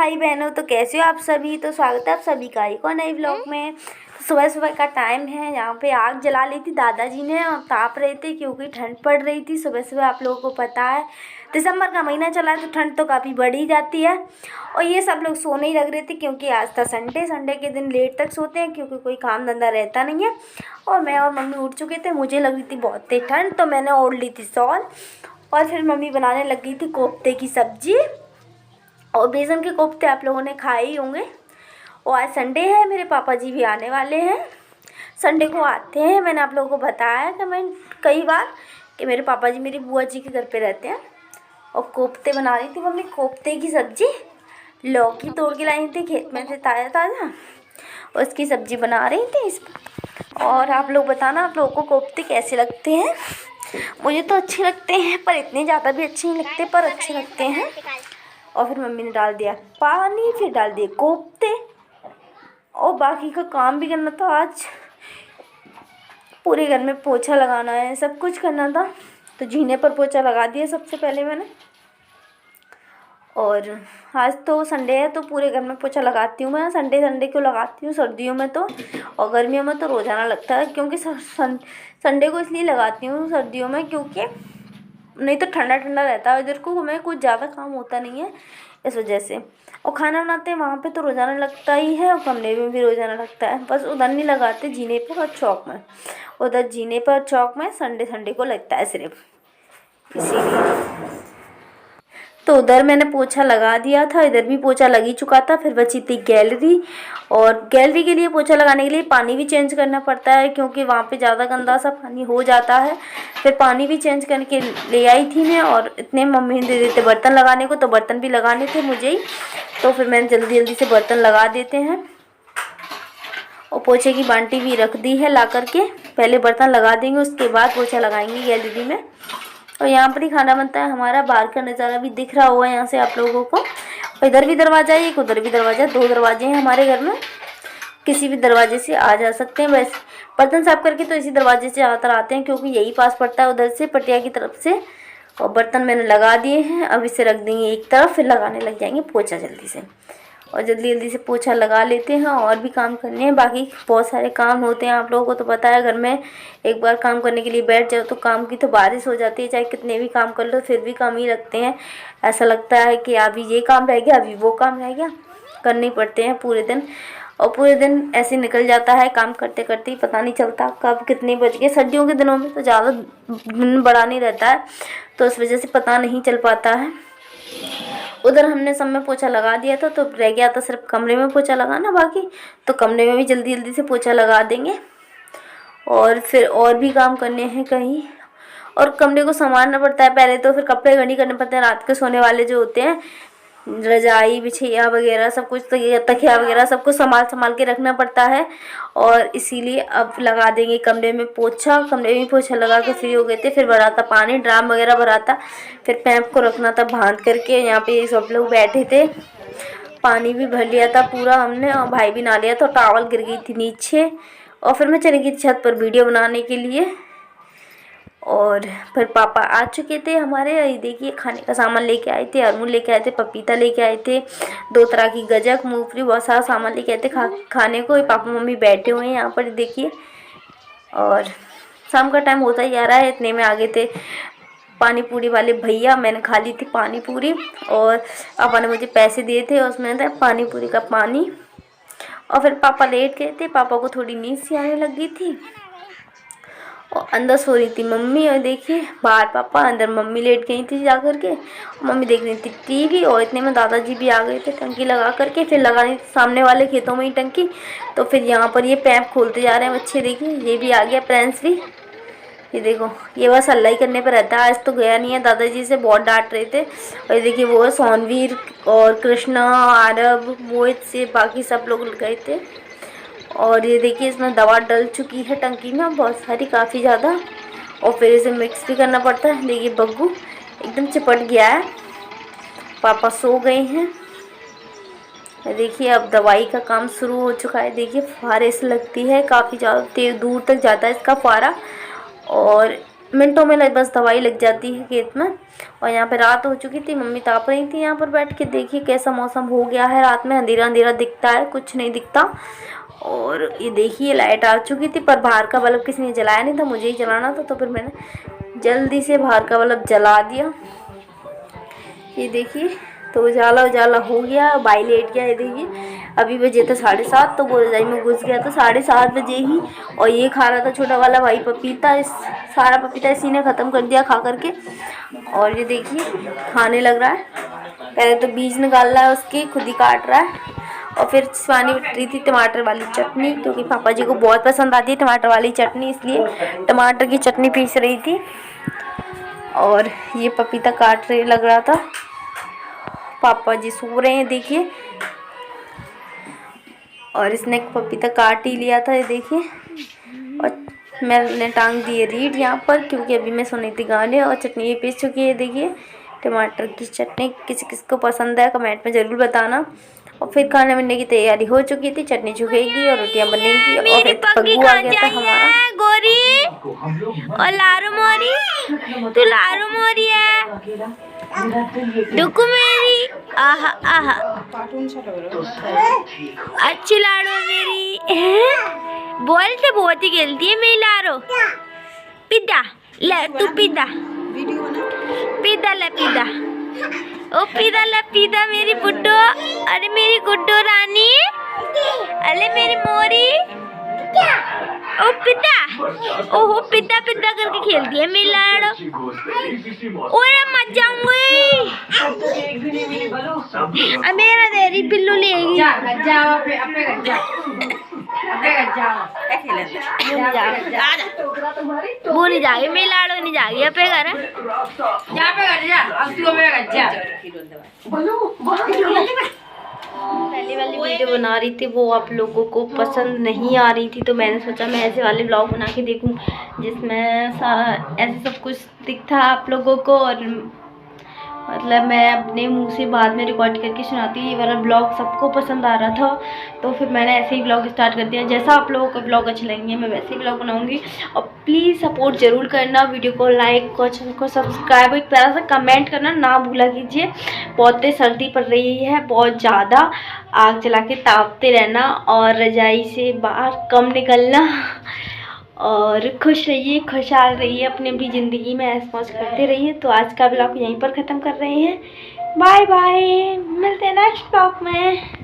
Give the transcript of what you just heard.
भाई बहनों, तो कैसे हो आप सभी। तो स्वागत है आप सभी का एक और नए व्लॉग में। तो सुबह सुबह का टाइम है, यहाँ पे आग जला ली थी दादाजी ने और ताप रहे थे क्योंकि ठंड पड़ रही थी सुबह सुबह। आप लोगों को पता है दिसंबर का महीना चला है तो ठंड तो काफ़ी बढ़ ही जाती है। और ये सब लोग सोने ही लग रहे थे क्योंकि आज था संडे के दिन लेट तक सोते हैं क्योंकि कोई काम धंधा रहता नहीं है। और मैं और मम्मी उठ चुके थे, मुझे लग रही थी बहुत तेज ठंड तो मैंने ओढ़ ली थी शॉल। और फिर मम्मी बनाने लग गई थी कोफ्ते की सब्जी और बेसन के कोफ्ते आप लोगों ने खाए ही होंगे। और आज संडे है, मेरे पापा जी भी आने वाले हैं, संडे को आते हैं। मैंने आप लोगों को बताया कि मैं कई बार कि मेरे पापा जी मेरी बुआ जी के घर पे रहते हैं। और कोफ्ते बना रही थी मम्मी, कोफ्ते की सब्जी। लौकी तोड़ के लाई थी खेत में से ताज़ा ताज़ा, उसकी सब्जी बना रही थी इस। और आप लोग बताना आप लोगों को कोफ्ते कैसे लगते हैं। मुझे तो अच्छे लगते हैं पर इतने ज़्यादा भी अच्छे नहीं लगते, पर अच्छे लगते हैं। और फिर मम्मी ने डाल दिया पानी, फिर डाल दिए कोफ्ते और बाकी का काम भी करना था। आज पूरे घर में पोछा लगाना है, सब कुछ करना था तो जीने पर पोछा लगा दिया सबसे पहले मैंने। और आज तो संडे है तो पूरे घर में पोछा लगाती हूँ मैं। संडे को लगाती हूँ सर्दियों में तो, और गर्मियों में तो रोज़ाना लगता है क्योंकि संडे को इसलिए लगाती हूँ सर्दियों में क्योंकि नहीं तो ठंडा ठंडा रहता है इधर को, हमें कुछ ज़्यादा काम होता नहीं है इस वजह से। और खाना बनाते हैं वहाँ पे तो रोज़ाना लगता ही है और कमरे में भी रोज़ाना लगता है, बस उधर नहीं लगाते जीने पर और चौक में। उधर जीने पर चौक में संडे को लगता है सिर्फ, इसीलिए तो उधर मैंने पोछा लगा दिया था। इधर भी पोछा लग ही चुका था, फिर बची थी गैलरी। और गैलरी के लिए पोछा लगाने के लिए पानी भी चेंज करना पड़ता है क्योंकि वहाँ पे ज़्यादा गंदा सा पानी हो जाता है। फिर पानी भी चेंज करके ले आई थी मैं, और इतने मम्मी ने दे देते बर्तन लगाने को तो बर्तन भी लगाने थे मुझे ही, तो फिर मैंने जल्दी जल्दी से बर्तन लगा देते हैं। और पोछे की बाल्टी भी रख दी है ला करके, पहले बर्तन लगा देंगे उसके बाद पोछा लगाएंगे गैलरी में। और यहाँ पर ही खाना बनता है हमारा। बाहर का नज़ारा भी दिख रहा होगा यहाँ से आप लोगों को। और इधर भी दरवाज़ा है, एक उधर भी दरवाज़ा है, 2 दरवाजे हैं हमारे घर में। किसी भी दरवाजे से आ जा सकते हैं। वैसे बर्तन साफ करके तो इसी दरवाजे से ज़्यादातर आते हैं क्योंकि यही पास पड़ता है उधर से, पटिया की तरफ से। और बर्तन मैंने लगा दिए हैं, अब इसे रख देंगे एक तरफ, फिर लगाने लग जाएंगे पोछा जल्दी से। और जल्दी जल्दी से पोछा लगा लेते हैं, और भी काम करने हैं, बाकी बहुत सारे काम होते हैं। आप लोगों को तो पता है घर में एक बार काम करने के लिए बैठ जाओ तो काम की तो बारिश हो जाती है, चाहे कितने भी काम कर लो फिर भी काम ही लगते हैं। ऐसा लगता है कि अभी ये काम रह गया, अभी वो काम रह गया, करने ही पड़ते हैं पूरे दिन। और पूरे दिन ऐसे निकल जाता है काम करते करते ही, पता नहीं चलता कब कितने बज गए। सर्दियों के दिनों में तो ज़्यादा दिन बड़ा नहीं रहता है तो इस वजह से पता नहीं चल पाता है। उधर हमने सब में पोछा लगा दिया था तो रह गया था सिर्फ कमरे में पोछा लगाना, बाकी तो कमरे में भी जल्दी जल्दी से पोछा लगा देंगे। और फिर और भी काम करने हैं कहीं, और कमरे को संभालना पड़ता है पहले तो, फिर कपड़े गंदी करने पड़ते हैं रात के सोने वाले जो होते हैं, रजाई बिछैया वगैरह सब कुछ, तकिया वगैरह सब कुछ संभाल के रखना पड़ता है। और इसीलिए अब लगा देंगे कमरे में पोछा। कमरे में पोछा लगा के फ्री हो गए थे, फिर भरा था पानी, ड्राम वगैरह भरा था, फिर पैप को रखना था बांध करके। यहाँ पे सब लोग बैठे थे, पानी भी भर लिया था पूरा हमने, और भाई भी नहा लिया था, टॉवल गिर गई थी नीचे। और फिर मैं चली गई थी छत पर वीडियो बनाने के लिए। और फिर पापा आ चुके थे हमारे, ये देखिए खाने का सामान लेके आए थे, अरमूल लेके आए थे, पपीता लेके आए थे, 2 तरह की गजक, मूंगफली, बहुत सारा सामान लेके आए थे खाने को। पापा मम्मी बैठे हुए हैं यहाँ पर देखिए। और शाम का टाइम होता ही आ रहा है, इतने में आ गए थे पानी पूरी वाले भैया। मैंने खा ली थी पानी पूरी और पापा ने मुझे पैसे दिए थे, उसमें था पानी पूरी का पानी। और फिर पापा लेट गए थे, पापा को थोड़ी नींद सी आने लगी थी और अंदर सो रही थी मम्मी। और देखिए बाहर पापा, अंदर मम्मी लेट गई थी जा कर के, मम्मी देख रही थी टीवी। और इतने में दादाजी भी आ गए थे टंकी लगा करके, फिर लगानी थी सामने वाले खेतों में ही टंकी। तो फिर यहाँ पर ये पैप खोलते जा रहे हैं बच्चे, देखिए ये भी आ गया प्रिंस भी। ये देखो ये बस हल्ला ही करने पर रहता है, आज तो गया नहीं है, दादाजी से बहुत डांट रहे थे। और ये देखिए वो सोनवीर और कृष्णा, आरब, मोहित से बाकी सब लोग गए थे। और ये देखिए इसमें दवा डल चुकी है टंकी में बहुत सारी, काफ़ी ज़्यादा। और फिर इसे मिक्स भी करना पड़ता है। देखिए बग्गू एकदम चिपट गया है, पापा सो गए हैं। देखिए अब दवाई का काम शुरू हो चुका है। देखिए फुहारे से लगती है, काफ़ी ज़्यादा दूर तक जाता है इसका फुहारा। और मिनटों में बस दवाई लग जाती है खेत में। और यहाँ पे रात हो चुकी थी, मम्मी ताप रही थी यहाँ पर बैठ के। देखिए कैसा मौसम हो गया है, रात में अंधेरा अंधेरा दिखता है, कुछ नहीं दिखता। और ये देखिए लाइट आ चुकी थी, पर बाहर का बल्ब किसी ने जलाया नहीं था, मुझे ही जलाना था, तो फिर मैंने जल्दी से बाहर का बल्ब जला दिया। ये देखिए तो उजाला उजाला हो गया, भाई लेट गया। ये देखिए अभी बजे थे 7:30, तो वो रजाई में घुस गया था 7:30 बजे ही। और ये खा रहा था छोटा वाला भाई पपीता, इस सारा पपीता इसी ने ख़त्म कर दिया खा करके। और ये देखिए खाने लग रहा है, पहले तो बीज निकाल रहा है उसके, खुद ही काट रहा है। और फिर शिवानी बट रही थी टमाटर वाली चटनी, क्योंकि पापा जी को बहुत पसंद आती है टमाटर वाली चटनी, इसलिए टमाटर की चटनी पीस रही थी। और ये पपीता काट रहे लग रहा था। पापा जी सो रहे हैं देखिए, और इसने पपीता काट ही लिया था, ये देखिए। और मैंने टांग दी है रीड यहाँ पर, क्योंकि अभी मैं सुनी थी गाने। और चटनी ये पीस चुकी है देखिए, टमाटर की चटनी। किसी किसी को पसंद है कमेंट में ज़रूर बताना। और फिर खाने बनने की तैयारी हो चुकी थी, चटनी चुकेगी और रोटियां बनेंगी। और फिर पग्गू आ गया था हमारा गोरी और लारू मोरी, तू लारू मोरी है डुकू मेरी, आहा आहा अच्छी लाडो मेरी। बोल से बहुत ही खेलती है मेरी लाडो। पिदा ले तू पिदा, पिदा ले पिदा, ओ पिदा ले पिदा मेरी बुड्डो। अरे मेरी गुड्डो रानी, अरे मेरी मोरी, ओ पिता, ओहो पिता पिता करके खेलती है मेरी लाडो। ओए मत जाऊंगी, अब मेरा देरी पिल्लू लेगी। वो नहीं जाएगी मेरी लाडो, नहीं जाएगी अपने घर। पहले वाली वीडियो बना रही थी, वो आप लोगों को पसंद नहीं आ रही थी, तो मैंने सोचा मैं ऐसे वाले ब्लॉग बना के देखूं जिसमें सारा ऐसे सब कुछ दिखता आप लोगों को। और मतलब मैं अपने मुंह से बाद में रिकॉर्ड करके सुनाती हूँ। ये वाला ब्लॉग सबको पसंद आ रहा था, तो फिर मैंने ऐसे ही ब्लॉग स्टार्ट कर दिया। जैसा आप लोगों को ब्लॉग अच्छे लगेंगे मैं वैसे ही ब्लॉग बनाऊंगी। और प्लीज़ सपोर्ट ज़रूर करना, वीडियो को लाइक को, चैनल को सब्सक्राइब, एक प्यारा सा कमेंट करना ना भूला कीजिए। बहुत तेज सर्दी पड़ रही है, बहुत ज़्यादा, आग जला के तापते रहना और रजाई से बाहर कम निकलना। और खुश रहिए, खुशहाल रहिए, अपनी अपनी ज़िंदगी में ऐश मौज करते रहिए। तो आज का ब्लॉग यहीं पर ख़त्म कर रहे हैं। बाय बाय, मिलते हैं नेक्स्ट ब्लॉग में।